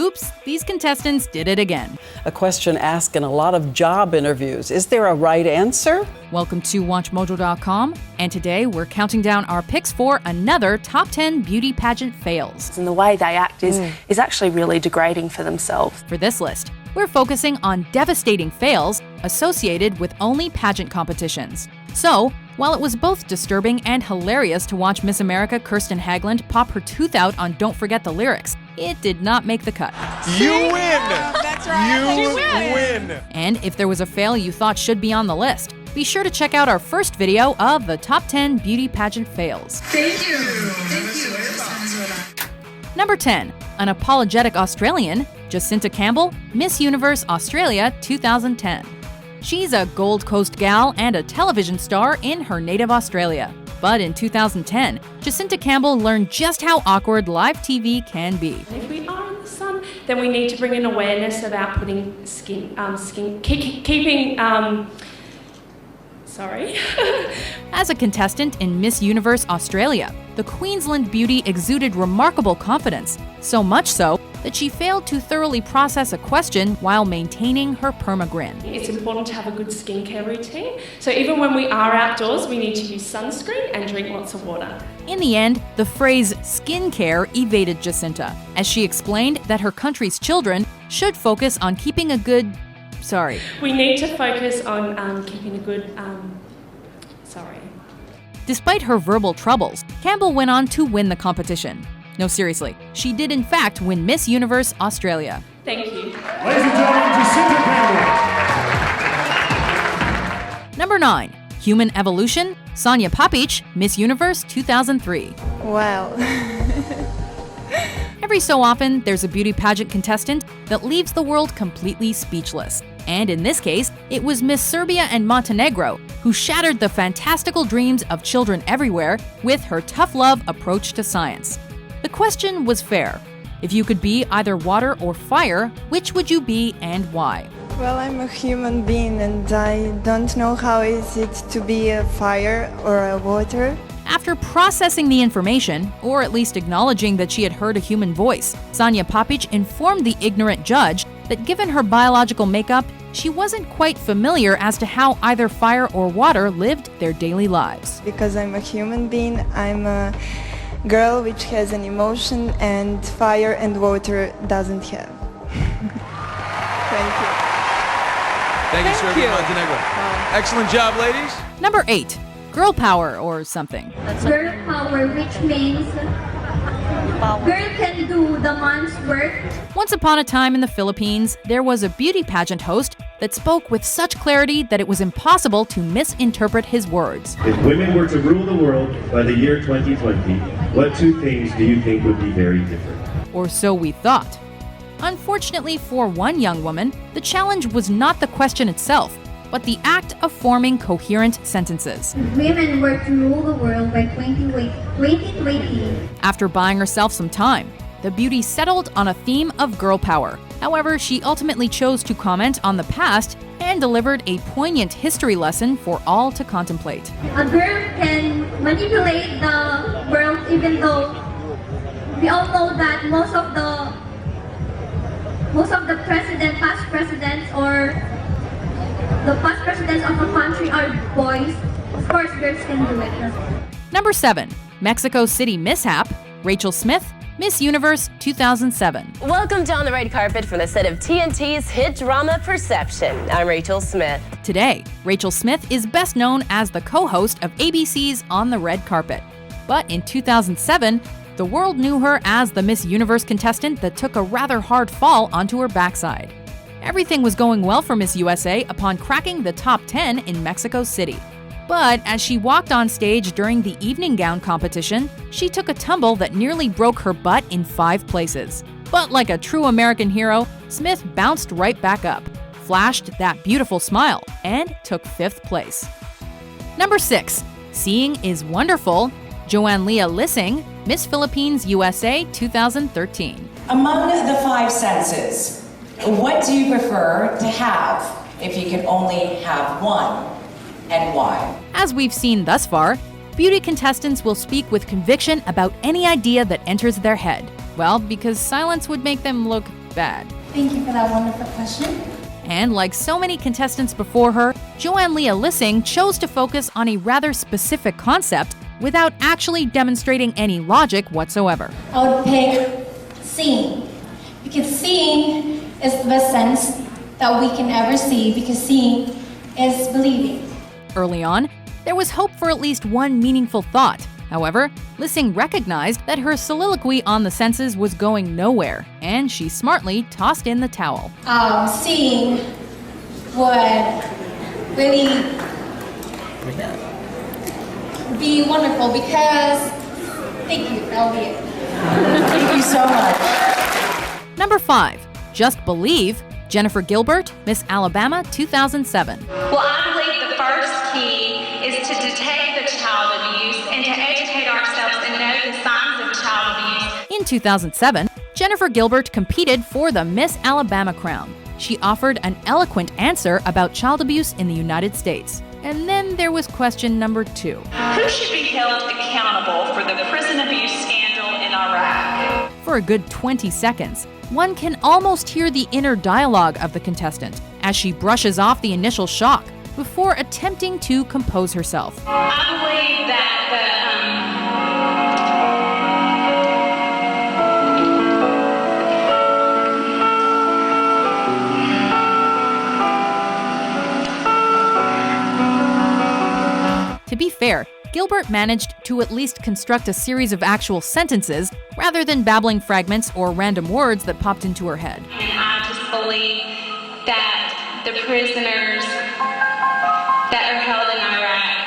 oops, these contestants did it again. A question asked in a lot of job interviews. Is there a right answer? Welcome to WatchMojo.com, and today we're counting down our picks for another top 10 beauty pageant fails. And the way they act is actually really degrading for themselves. For this list, we're focusing on devastating fails associated with only pageant competitions. So, while it was both disturbing and hilarious to watch Miss America Kirsten Haglund pop her tooth out on Don't Forget the Lyrics, it did not make the cut. You win! That's right. You win! And if there was a fail you thought should be on the list, be sure to check out our first video of the top 10 beauty pageant fails. Thank you. Thank you. Number 10, an apologetic Australian, Jacinta Campbell, Miss Universe Australia 2010. She's a Gold Coast gal and a television star in her native Australia. But in 2010, Jacinta Campbell learned just how awkward live TV can be. If we are in the sun, then we need to bring an awareness about putting As a contestant in Miss Universe Australia, the Queensland beauty exuded remarkable confidence, so much so that she failed to thoroughly process a question while maintaining her permagrin. It's important to have a good skincare routine. So even when we are outdoors, we need to use sunscreen and drink lots of water. In the end, the phrase skincare evaded Jacinta, as she explained that her country's children should focus on keeping a good... We need to focus on keeping a good... Despite her verbal troubles, Campbell went on to win the competition. No, seriously, she did in fact win Miss Universe Australia. Thank you. Ladies and gentlemen, Jacinta Campbell. Number 9, Human Evolution, Sonia Popich, Miss Universe 2003. Wow. Every so often, there's a beauty pageant contestant that leaves the world completely speechless. And in this case, it was Miss Serbia and Montenegro who shattered the fantastical dreams of children everywhere with her tough love approach to science. The question was fair. If you could be either water or fire, which would you be and why? Well, I'm a human being and I don't know how is it to be a fire or a water. After processing the information, or at least acknowledging that she had heard a human voice, Sonia Popich informed the ignorant judge that given her biological makeup, she wasn't quite familiar as to how either fire or water lived their daily lives. Because I'm a human being, I'm a girl which has an emotion and fire and water doesn't have. Thank you. Thank you, Serbia Montenegro. Excellent job, ladies. Number 8, girl power or something. Girl power, which means girl can do the man's work. Once upon a time in the Philippines, there was a beauty pageant host that spoke with such clarity that it was impossible to misinterpret his words. If women were to rule the world by the year 2020, what two things do you think would be very different? Or so we thought. Unfortunately for one young woman, the challenge was not the question itself, but the act of forming coherent sentences. If women were to rule the world by 2020. After buying herself some time, the beauty settled on a theme of girl power. However, she ultimately chose to comment on the past and delivered a poignant history lesson for all to contemplate. A girl can manipulate the world, even though we all know that most of the past presidents or the past presidents of a country are boys. Of course, girls can do it. Number 7, Mexico City Mishap, Rachel Smith, Miss Universe 2007. Welcome down the red carpet from the set of TNT's hit drama Perception. I'm Rachel Smith. Today, Rachel Smith is best known as the co-host of ABC's On the Red Carpet. But in 2007, the world knew her as the Miss Universe contestant that took a rather hard fall onto her backside. Everything was going well for Miss USA upon cracking the top 10 in Mexico City. But as she walked on stage during the evening gown competition, she took a tumble that nearly broke her butt in 5 places. But like a true American hero, Smith bounced right back up, flashed that beautiful smile, and took 5th place. Number 6, Seeing is Wonderful, Joanne Leah Lissing, Miss Philippines USA 2013. Among the 5 senses, what do you prefer to have if you could only have one, and why? As we've seen thus far, beauty contestants will speak with conviction about any idea that enters their head. Well, because silence would make them look bad. Thank you for that wonderful question. And like so many contestants before her, Joanne Leah Lissing chose to focus on a rather specific concept without actually demonstrating any logic whatsoever. I would pick seeing, because seeing is the best sense that we can ever see, because seeing is believing. Early on, there was hope for at least one meaningful thought. However, Lissing recognized that her soliloquy on the senses was going nowhere, and she smartly tossed in the towel. Seeing would really be wonderful because, thank you, that'll be it. Thank you so much. Number 5, Just Believe, Jennifer Gilbert, Miss Alabama 2007. Well, I believe the first key is to detect the child abuse and to educate ourselves and know the signs of child abuse. In 2007, Jennifer Gilbert competed for the Miss Alabama crown. She offered an eloquent answer about child abuse in the United States. And then there was question number 2. Who should be held accountable for the prison abuse scandal in Iraq? For a good 20 seconds, one can almost hear the inner dialogue of the contestant as she brushes off the initial shock before attempting to compose herself. I believe that To be fair, Gilbert managed to at least construct a series of actual sentences rather than babbling fragments or random words that popped into her head. And I just believe that the prisoners that are held in Iraq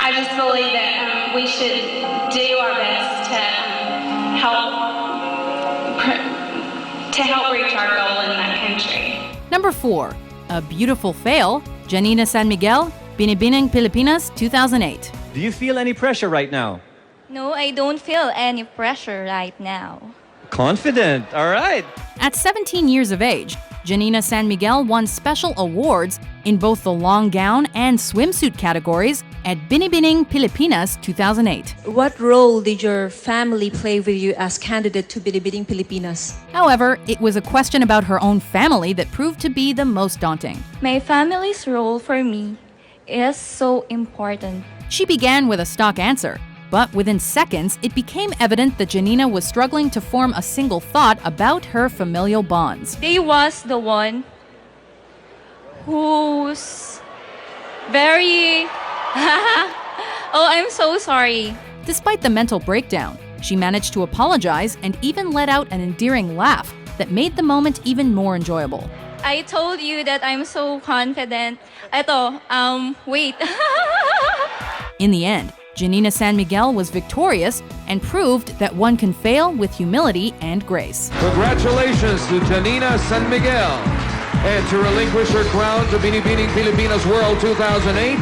I just believe that we should do our best to help reach our goal in that country. Number 4, A Beautiful Fail, Janina San Miguel, Binibining, Pilipinas, 2008. Do you feel any pressure right now? No, I don't feel any pressure right now. Confident, all right. At 17 years of age, Janina San Miguel won special awards in both the long gown and swimsuit categories at Binibining, Pilipinas, 2008. What role did your family play with you as candidate to Binibining Pilipinas? However, it was a question about her own family that proved to be the most daunting. My family's role for me is so important. She began with a stock answer, but within seconds, it became evident that Janina was struggling to form a single thought about her familial bonds. They was the one who's very... Oh, I'm so sorry. Despite the mental breakdown, she managed to apologize and even let out an endearing laugh that made the moment even more enjoyable. I told you that I'm so confident. Wait. In the end, Janina San Miguel was victorious and proved that one can fail with humility and grace. Congratulations to Janina San Miguel. And to relinquish her crown to Binibining Pilipinas World 2008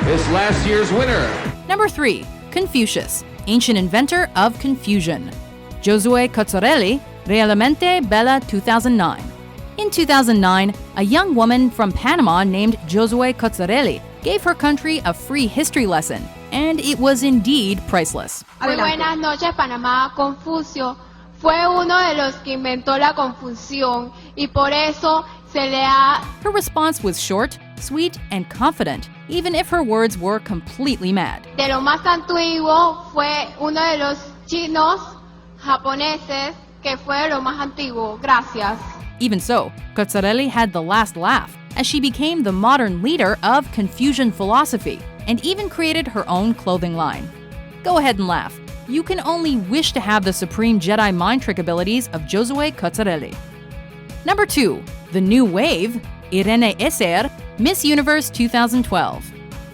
is last year's winner. Number 3, Confucius, ancient inventor of confusion. Josue Cozzarelli, Realmente Bella 2009. In 2009, a young woman from Panama named Josue Cozzarelli gave her country a free history lesson, and it was indeed priceless. Muy buenas noches, Panamá. Confucio fue uno de los que inventó la confusión y por eso se le ha... Her response was short, sweet, and confident, even if her words were completely mad. De lo más antiguo fue uno de los chinos japoneses que fue lo más antiguo. Gracias. Even so, Cozzarelli had the last laugh, as she became the modern leader of Confucian philosophy, and even created her own clothing line. Go ahead and laugh. You can only wish to have the supreme Jedi mind trick abilities of Josue Cozzarelli. Number 2, The New Wave, Irene Esser, Miss Universe 2012.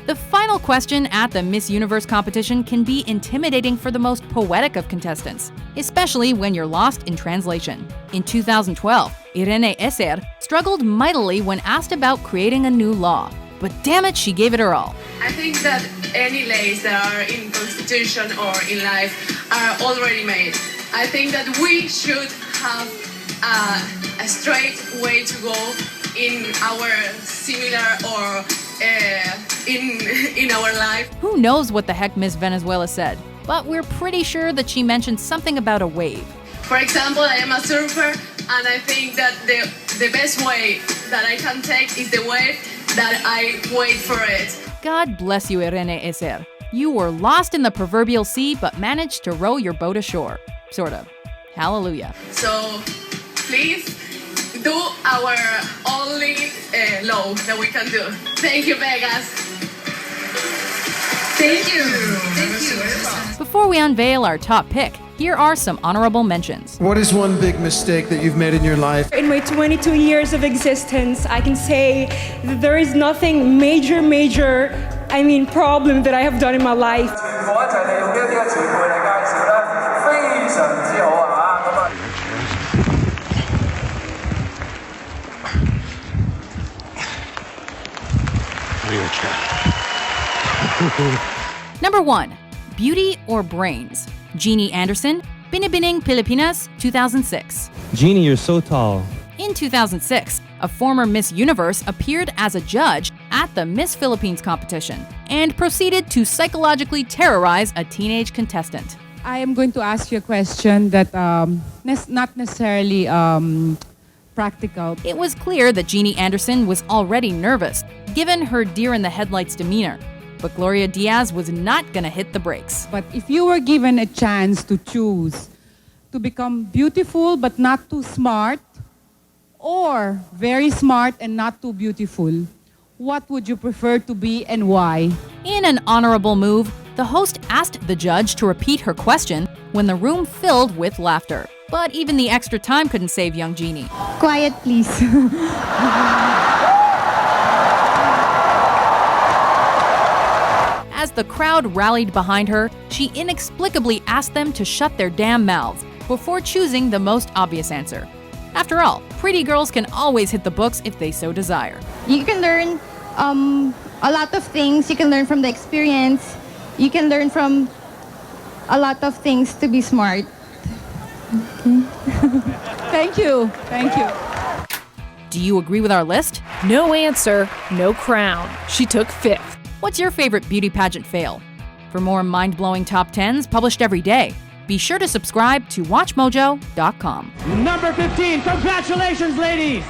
The final question at the Miss Universe competition can be intimidating for the most poetic of contestants, especially when you're lost in translation. In 2012, Irene Esser struggled mightily when asked about creating a new law, but damn it, she gave it her all. I think that any laws that are in Constitution or in life are already made. I think that we should have a straight way to go in our similar or in our life. Who knows what the heck Miss Venezuela said? but we're pretty sure that she mentioned something about a wave. For example, I am a surfer, and I think that the best way that I can take is the wave that I wait for it. God bless you, Irene Eser. You were lost in the proverbial sea, but managed to row your boat ashore. Sort of. Hallelujah. So, please do our only low that we can do. Thank you, Vegas. Thank you. Thank you. Before we unveil our top pick, here are some honorable mentions. What is one big mistake that you've made in your life? In my 22 years of existence, I can say that there is nothing major problem that I have done in my life. Number 1. Beauty or Brains? Jeannie Anderson, Binibining Pilipinas, 2006. Jeannie, you're so tall. In 2006, a former Miss Universe appeared as a judge at the Miss Philippines competition and proceeded to psychologically terrorize a teenage contestant. I am going to ask you a question that not necessarily practical. It was clear that Jeannie Anderson was already nervous, given her deer-in-the-headlights demeanor. But Gloria Diaz was not going to hit the brakes. But if you were given a chance to choose to become beautiful but not too smart, or very smart and not too beautiful, what would you prefer to be and why? In an honorable move, the host asked the judge to repeat her question when the room filled with laughter. But even the extra time couldn't save young Jeannie. Quiet, please. As the crowd rallied behind her, she inexplicably asked them to shut their damn mouths before choosing the most obvious answer. After all, pretty girls can always hit the books if they so desire. You can learn a lot of things. You can learn from the experience. You can learn from a lot of things to be smart. Okay. Thank you. Thank you. Do you agree with our list? No answer, no crown. She took 5th. What's your favorite beauty pageant fail? For more mind-blowing top 10s published every day, be sure to subscribe to WatchMojo.com. Number 15, congratulations, ladies!